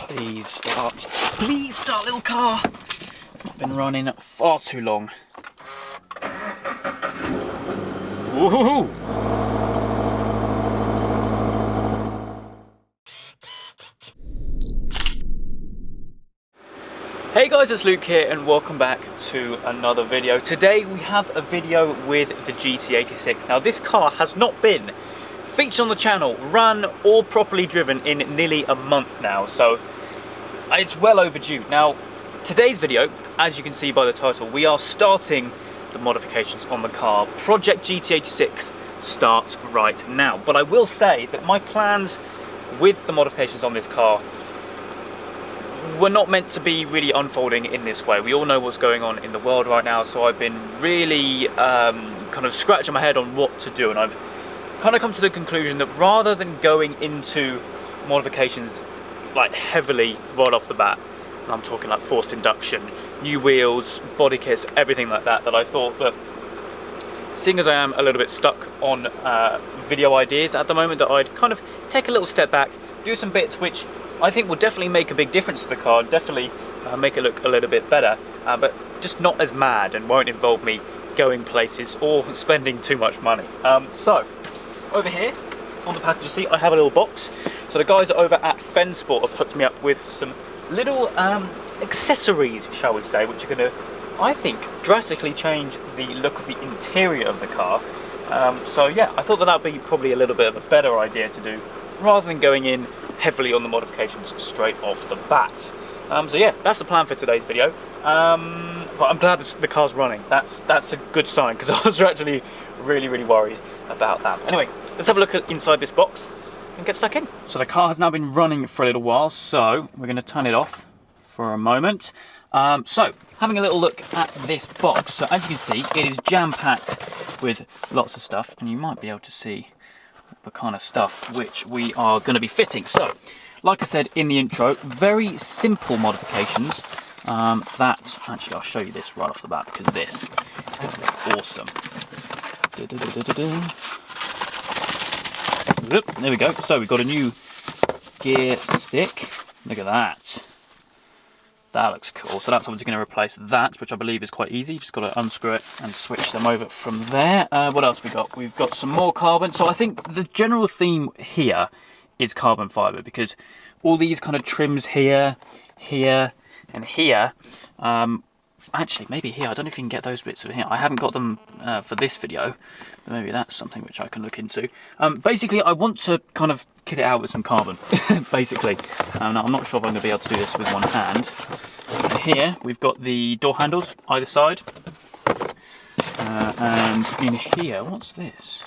Please start. Please start, little car. It's not been running far too long. Woohoo! Hey guys, it's Luke here and welcome back to another video. Today we have a video with the GT86. Now this car has not been featured on the channel, run or properly driven in nearly a month now, so it's well overdue. Now today's video, as you can see by the title, we are starting the modifications on the car. Project GT86 starts right now, but I will say that my plans with the modifications on this car were not meant to be really unfolding in this way. We all know what's going on in the world right now, so I've been really kind of scratching my head on what to do, and I've kind of come to the conclusion that rather than going into modifications like heavily right off the bat, and I'm talking like forced induction, new wheels, body kits, everything like that, that I thought that seeing as I am a little bit stuck on video ideas at the moment, that I'd kind of take a little step back, do some bits which I think will definitely make a big difference to the car, definitely make it look a little bit better, but just not as mad and won't involve me going places or spending too much money. So, over here on the passenger seat I have a little box. So the guys over at Fensport have hooked me up with some little accessories, shall we say, which are going to, I think, drastically change the look of the interior of the car. So yeah, I thought that that would be probably a little bit of a better idea to do, rather than going in heavily on the modifications straight off the bat. So yeah, that's the plan for today's video. But I'm glad the car's running. That's a good sign, because I was actually really worried about that. Anyway, let's have a look at inside this box and get stuck in. So the car has now been running for a little while, so we're going to turn it off for a moment. So having a little look at this box, so as you can see, it is jam-packed with lots of stuff, and you might be able to see the kind of stuff which we are going to be fitting. So like I said in the intro, very simple modifications that actually I'll show you this right off the bat, because this is awesome. There we go. So we've got a new gear stick. Look at that. That looks cool. So that's obviously going to replace that, which I believe is quite easy. You've just got to unscrew it and switch them over from there. What else we got? We've got some more carbon. So I think the general theme here is carbon fibre, because all these kind of trims here, here, and here. Actually, maybe here. I don't know if you can get those bits of here. I haven't got them for this video, but maybe that's something which I can look into. Basically, I want to kind of kit it out with some carbon, basically. Now, I'm not sure if I'm going to be able to do this with one hand. Here, we've got the door handles either side. And in here, what's this?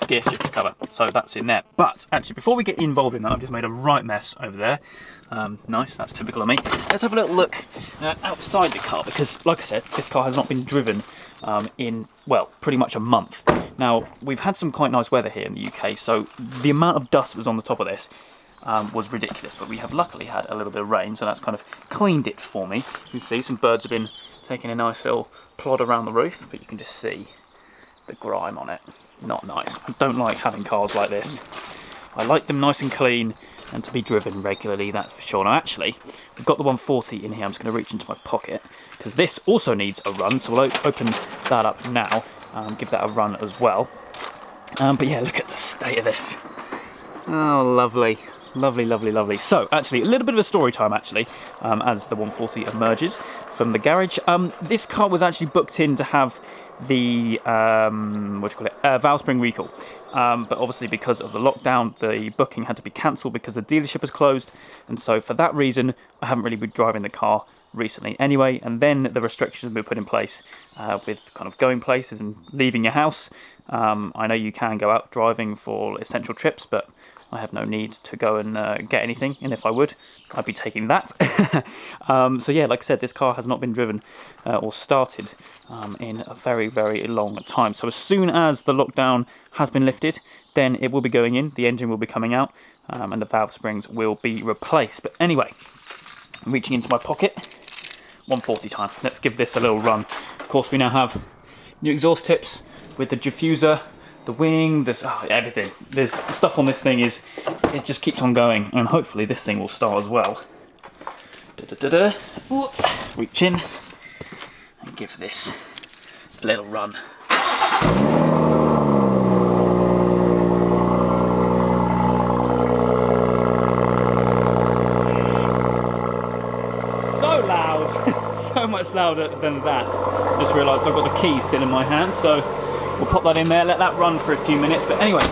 Gear shifter cover, so that's in there. But actually, before we get involved in that, I've just made a right mess over there. Nice, that's typical of me. Let's have a little look outside the car, because like I said, this car has not been driven in, well, pretty much a month. Now, we've had some quite nice weather here in the UK, so the amount of dust that was on the top of this was ridiculous, but we have luckily had a little bit of rain, so that's kind of cleaned it for me. You can see some birds have been taking a nice little plod around the roof, but you can just see the grime on it. Not nice. I don't like having cars like this. I like them nice and clean and to be driven regularly, that's for sure. Now actually, we've got the 140 in here. I'm just going to reach into my pocket, because this also needs a run, so we'll open that up now, give that a run as well. But yeah, look at the state of this. Oh, lovely. Lovely. So actually, a little bit of a story time actually, as the 140 emerges from the garage. This car was actually booked in to have the valve spring recall, but obviously because of the lockdown, the booking had to be cancelled because the dealership was closed, and so for that reason I haven't really been driving the car recently anyway. And then the restrictions have been put in place with kind of going places and leaving your house. I know you can go out driving for essential trips, but I have no need to go and get anything, and if I would, I'd be taking that. So yeah, like I said, this car has not been driven or started in a very long time. So as soon as the lockdown has been lifted, then it will be going in, the engine will be coming out, and the valve springs will be replaced. But anyway, I'm reaching into my pocket, 140 time. Let's give this a little run. Of course, we now have new exhaust tips with the diffuser, the wing, there's everything. There's stuff on this thing is it just keeps on going, and hopefully this thing will start as well. Reach in and give this a little run. So loud, so much louder than that. Just realised I've got the key still in my hand, so we'll pop that in there, let that run for a few minutes. But anyway,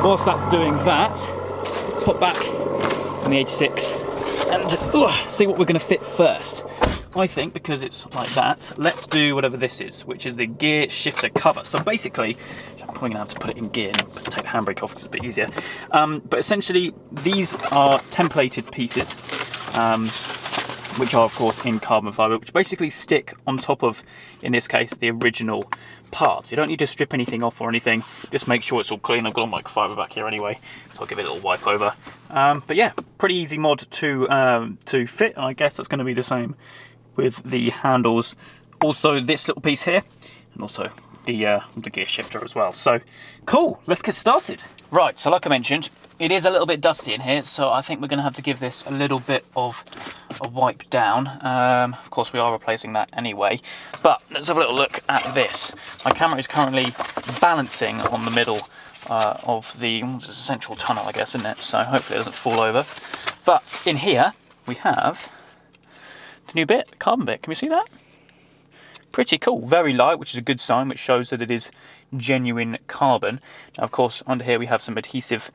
whilst that's doing that, let's hop back on the 86 and see what we're going to fit first. I think because it's like that, let's do whatever this is, which is the gear shifter cover. So basically, I'm probably going to have to put it in gear and take the handbrake off because it's a bit easier. But essentially, these are templated pieces, which are of course in carbon fibre, which basically stick on top of, in this case, the original parts. You don't need to strip anything off or anything, just make sure it's all clean. I've got all microfiber back here anyway, so I'll give it a little wipe over. But yeah, pretty easy mod to fit, and I guess that's going to be the same with the handles. Also this little piece here, and also the gear shifter as well. So cool, let's get started. Right, so like I mentioned, it is a little bit dusty in here, so I think we're going to have to give this a little bit of a wipe down. Of course, we are replacing that anyway, but let's have a little look at this. My camera is currently balancing on the middle of the central tunnel, I guess, isn't it? So hopefully it doesn't fall over. But in here, we have the new bit, the carbon bit. Can we see that? Pretty cool, very light, which is a good sign, which shows that it is genuine carbon. Now, of course, under here we have some adhesive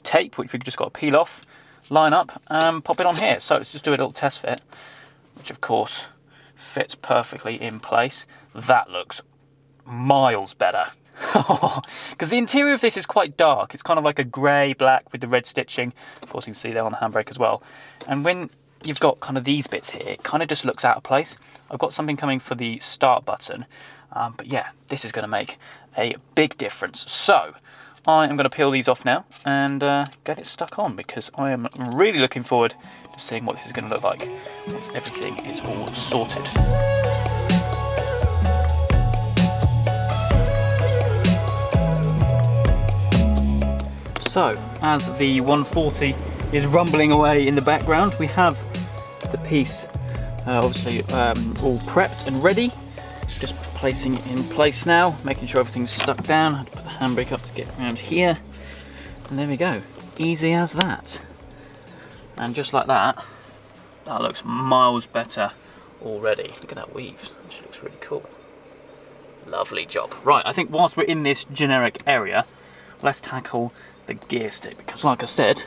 tape, which we've just got to peel off, line up, and pop it on here. So let's just do a little test fit, which of course fits perfectly in place. That looks miles better. Because the interior of this is quite dark. It's kind of like a grey black with the red stitching. Of course, you can see there on the handbrake as well. And when you've got kind of these bits here, it kind of just looks out of place. I've got something coming for the start button, but yeah, this is going to make a big difference. So I am going to peel these off now and get it stuck on, because I am really looking forward to seeing what this is going to look like once everything is all sorted. So as the 140 is rumbling away in the background, we have the piece obviously all prepped and ready. Just placing it in place now, making sure everything's stuck down. I had to put the handbrake up to get around here, and there we go, easy as that. And just like that, that looks miles better already. Look at that weave, actually looks really cool. Lovely job. Right, I think whilst we're in this generic area, let's tackle the gear stick, because like I said,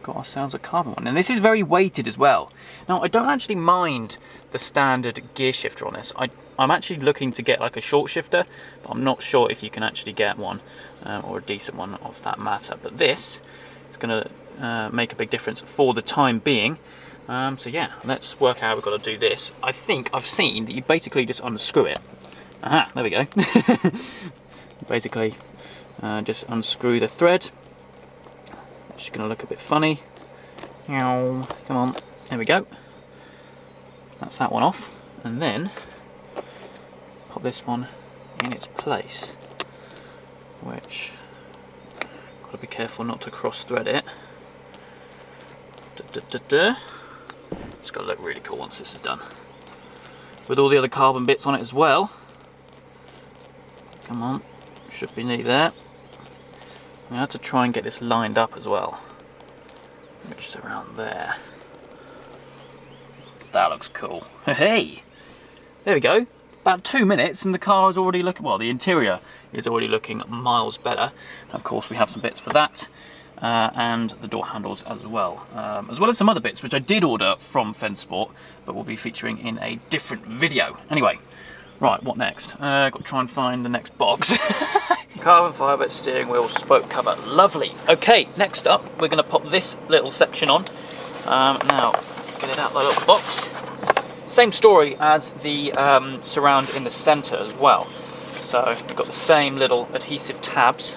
got ourselves a carbon one, and this is very weighted as well. Now, I don't actually mind the standard gear shifter on this. I'm actually looking to get like a short shifter, but I'm not sure if you can actually get one or a decent one of that matter. But this is going to make a big difference for the time being. So yeah, let's work out how we've got to do this. I think I've seen that you basically just unscrew it. Aha, there we go. Basically just unscrew the thread. It's going to look a bit funny. Come on, there we go. That's that one off, and then pop this one in its place, which got to be careful not to cross thread it. It's got to look really cool once this is done, with all the other carbon bits on it as well. Come on, should be neat there. I have to try and get this lined up as well, which is around there. That looks cool. Hey, there we go. About 2 minutes and the car is already looking, well, the interior is already looking miles better. And of course, we have some bits for that, and the door handles as well as some other bits which I did order from Fensport, but will be featuring in a different video. Anyway, right, what next? Got to try and find the next box. Carbon fibre steering wheel spoke cover, lovely. Okay, next up we're going to pop this little section on. Now, get it out of the little box. Same story as the surround in the centre as well. So we've got the same little adhesive tabs,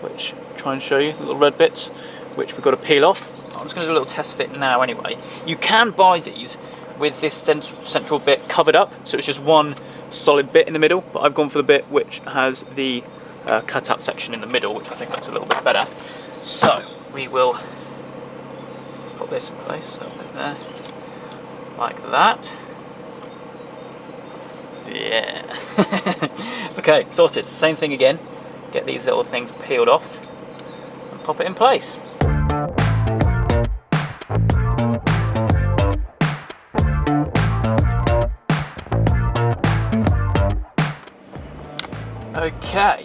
which I'll try and show you, little red bits, which we've got to peel off. I'm just going to do a little test fit now anyway. You can buy these with this central bit covered up, so it's just one solid bit in the middle, but I've gone for the bit which has the cut out section in the middle, which I think looks a little bit better. So we will put this in place, a bit there, like that. Yeah. Okay, sorted. Same thing again. Get these little things peeled off and pop it in place. Okay,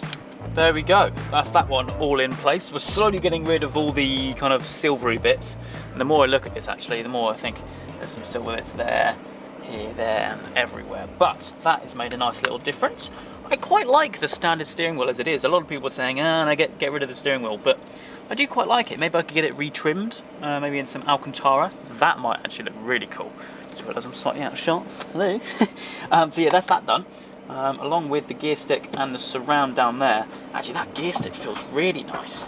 there we go. That's that one all in place. We're slowly getting rid of all the kind of silvery bits. And the more I look at this actually, the more I think there's some silver bits there, here, there, and everywhere. But that has made a nice little difference. I quite like the standard steering wheel as it is. A lot of people are saying, and I get rid of the steering wheel, but I do quite like it. Maybe I could get it retrimmed, maybe in some Alcantara. That might actually look really cool. Just realised I'm slightly out of shot. Hello. So yeah, that's that done. Along with the gear stick and the surround down there. Actually, that gear stick feels really nice.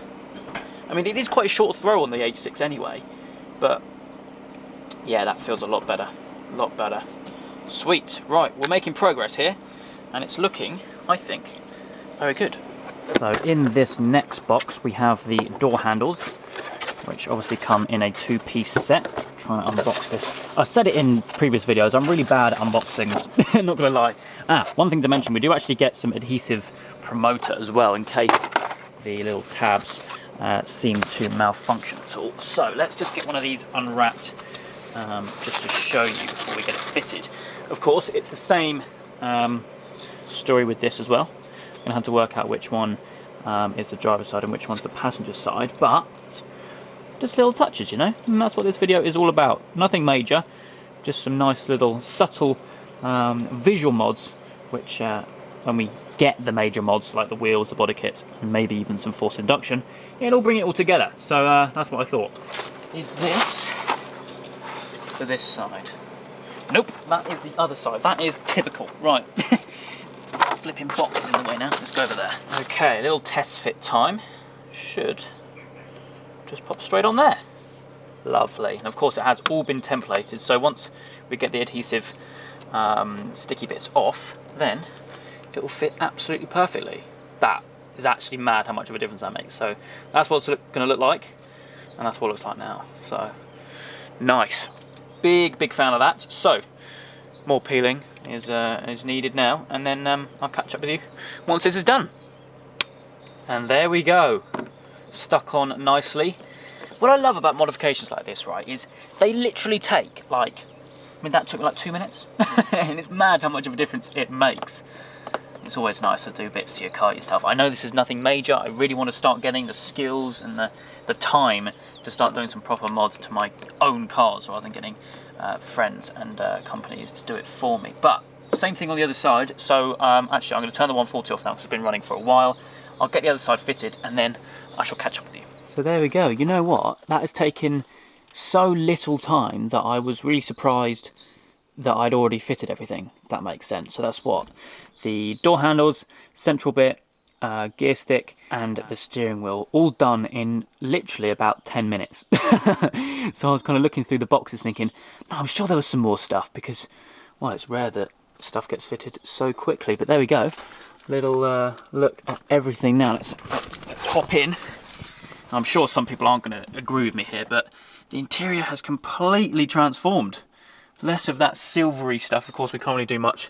I mean, it is quite a short throw on the 86 anyway, but yeah, that feels a lot better. A lot better. Sweet. Right, we're making progress here, and it's looking, I think, very good. So in this next box, we have the door handles, which obviously come in a two-piece set. Trying to unbox this. I said it in previous videos, I'm really bad at unboxings, not gonna lie. One thing to mention, we do actually get some adhesive promoter as well, in case the little tabs seem to malfunction at all. So let's just get one of these unwrapped, just to show you before we get it fitted. Of course, it's the same story with this as well. I'm gonna have to work out which one is the driver's side and which one's the passenger side, but just little touches, you know, and that's what this video is all about. Nothing major, just some nice little subtle visual mods, which when we get the major mods like the wheels, the body kits, and maybe even some forced induction, it'll bring it all together. So that's what I thought. Is this to this side? Nope, that is the other side. That is typical. Right. Slipping boxes in the way now. Let's go over there. Okay, little test fit time. Should just pop straight on there. Lovely. And of course it has all been templated, so once we get the adhesive sticky bits off, then it will fit absolutely perfectly. That is actually mad how much of a difference that makes. So that's what it's going to look like, and that's what it looks like now. So nice. Big fan of that. So more peeling is needed now, and then I'll catch up with you once this is done. And there we go. Stuck on nicely. What I love about modifications like this, right, is they literally take like, I mean, that took like 2 minutes, and it's mad how much of a difference it makes. It's always nice to do bits to your car yourself. I know this is nothing major. I really want to start getting the skills and the time to start doing some proper mods to my own cars rather than getting friends and companies to do it for me. But same thing on the other side. So actually I'm going to turn the 140 off now because it's been running for a while. I'll get the other side fitted and then I shall catch up with you. So there we go. You know what? That has taken so little time that I was really surprised that I'd already fitted everything, if that makes sense. So that's what? The door handles, central bit, gear stick, and the steering wheel, all done in literally about 10 minutes. So I was kind of looking through the boxes thinking, no, I'm sure there was some more stuff because, well, it's rare that stuff gets fitted so quickly. But there we go. Little look at everything now. Let's hop in. I'm sure some people aren't going to agree with me here, but the interior has completely transformed. Less of that silvery stuff. Of course, we can't really do much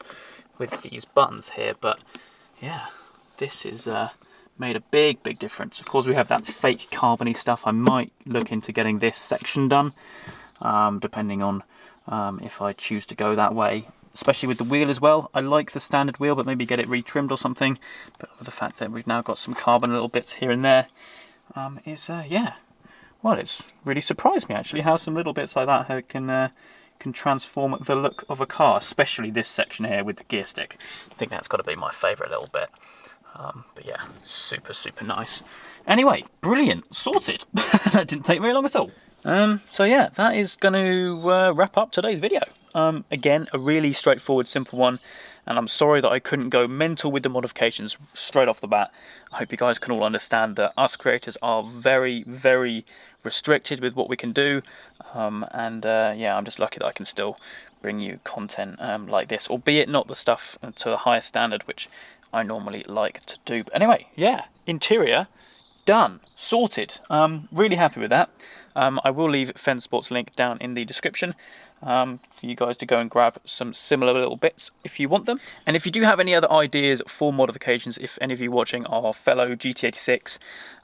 with these buttons here, but yeah, this is made a big difference. Of course, we have that fake carbony stuff. I might look into getting this section done, depending on if I choose to go that way. Especially with the wheel as well. I like the standard wheel, but maybe get it retrimmed or something. But with the fact that we've now got some carbon little bits here and there, yeah, well, it's really surprised me actually how some little bits like that can transform the look of a car, especially this section here with the gear stick. I think that's got to be my favourite little bit. But yeah, super nice. Anyway, brilliant, sorted. That didn't take very long at all. So yeah, that is going to wrap up today's video. Again, a really straightforward, simple one, and I'm sorry that I couldn't go mental with the modifications straight off the bat. I hope you guys can all understand that us creators are very restricted with what we can do, yeah, I'm just lucky that I can still bring you content like this, albeit not the stuff to a higher standard which I normally like to do. But anyway, yeah, interior done, sorted. Really happy with that. I will leave Fenn Sports link down in the description for you guys to go and grab some similar little bits if you want them. And if you do have any other ideas for modifications, if any of you watching are fellow GT86,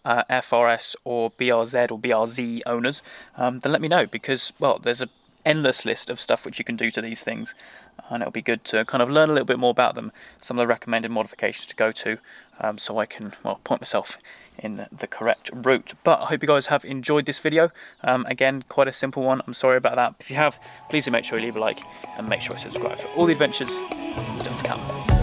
FRS or BRZ or BRZ owners, then let me know, because, well, there's an endless list of stuff which you can do to these things, and it'll be good to kind of learn a little bit more about them, some of the recommended modifications to go to, so I can, well, point myself in the correct route. But I hope you guys have enjoyed this video. Again, quite a simple one. I'm sorry about that. If you have, please do make sure you leave a like and make sure you subscribe for all the adventures still to come.